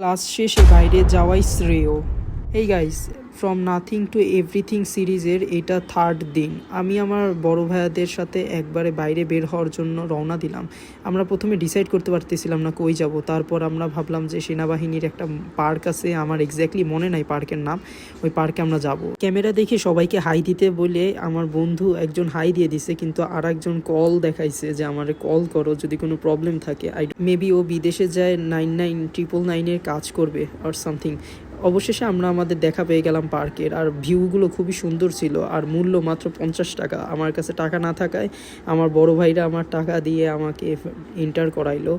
Class শেষে বাইরে যাওয়াই শ্রেয়। এই guys, from nothing to everything সিরিজের এটা থার্ড দিন। আমি আমার বড় ভাইয়াদের সাথে একবারে বাইরে বের হওয়ার জন্য রওনা দিলাম। আমরা প্রথমে ডিসাইড করতে পারতেছিলাম না কই যাব। তারপর আমরা ভাবলাম যে সেনাবাহিনীর একটা পার্ক আছে, আমার এক্স্যাক্টলি মনে নাই পার্কের নাম, ওই পার্কে আমরা যাব। ক্যামেরা দেখে সবাইকে হাই দিতে বলে আমার বন্ধু একজন হাই দিয়ে দিছে, কিন্তু আর একজন কল দেখাইছে যে আমারে কল করো যদি কোনো প্রবলেম থাকে। মেবি ও বিদেশে যায় 99999 কাজ করবে আর সামথিং। অবশেষে আমরা আমাদের দেখা পেয়ে গেলাম পার্কের। আর ভিউগুলো খুবই সুন্দর ছিল, আর মূল্য মাত্র 50 টাকা। আমার কাছে টাকা না থাকায় আমার বড় ভাইরা আমার টাকা দিয়ে আমাকে এন্টার করাইলো।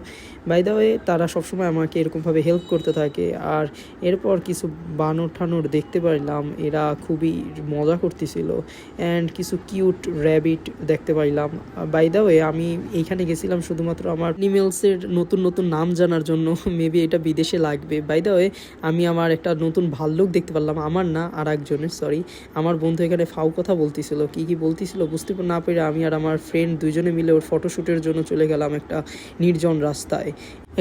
বাই দ্য ওয়ে, তারা সবসময় আমাকে এরকমভাবে হেল্প করতে থাকে। আর এরপর কিছু বানর ঠানোর দেখতে পাইলাম, এরা খুবই মজা করতেছিল। অ্যান্ড কিছু কিউট র্যাবিট দেখতে পাইলাম। বাই দ্য ওয়ে, আমি এইখানে গেছিলাম শুধুমাত্র আমার অ্যানিমেলসের নতুন নতুন নাম জানার জন্য। মেবি এটা বিদেশে লাগবে। বাই দ্য ওয়ে, আমি আমার একটা নতুন ভাল্লুক দেখতে পারলাম, আমার না আর একজনের, সরি। আমার বন্ধু এখানে ফাউ কথা বলতেছিল, কি বলতেছিল বুঝতে না পেরে আমি আর আমার ফ্রেন্ড দুইজনে মিলে ওর ফটোশ্যুটের জন্য চলে গেলাম একটা নির্জন রাস্তায়।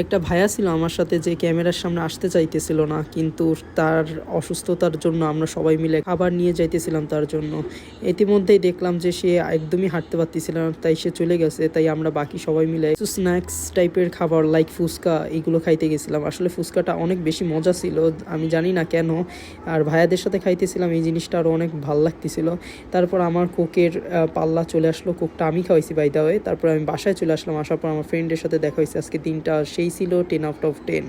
একটা ভাইয়া ছিল আমার সাথে যে ক্যামেরার সামনে আসতে চাইতেছিল না, কিন্তু তার অসুস্থতার জন্য আমরা সবাই মিলে খাবার নিয়ে যাইতেছিলাম তার জন্য। ইতিমধ্যেই দেখলাম যে সে একদমই হাঁটতে পারতেছিল না, তাই সে চলে গেছে। তাই আমরা বাকি সবাই মিলে কিছু স্ন্যাক্স টাইপের খাবার লাইক ফুচকা এগুলো খাইতে গেছিলাম। আসলে ফুচকাটা অনেক বেশি মজা ছিল, আমি জানি না কেন। আর ভাইয়াদের সাথে খাইতেছিলাম, এই জিনিসটা আরও অনেক ভাল লাগতেছিল। তারপর আমার কোকের পাল্লা চলে আসলো, কোকটা আমি খাওয়াইছি বাই দ্য ওয়ে। তারপর আমি বাসায় চলে আসলাম। আসার পর আমার ফ্রেন্ডের সাথে দেখা হয়েছে। আজকে দিনটা সেই ছিল 10 out of 10।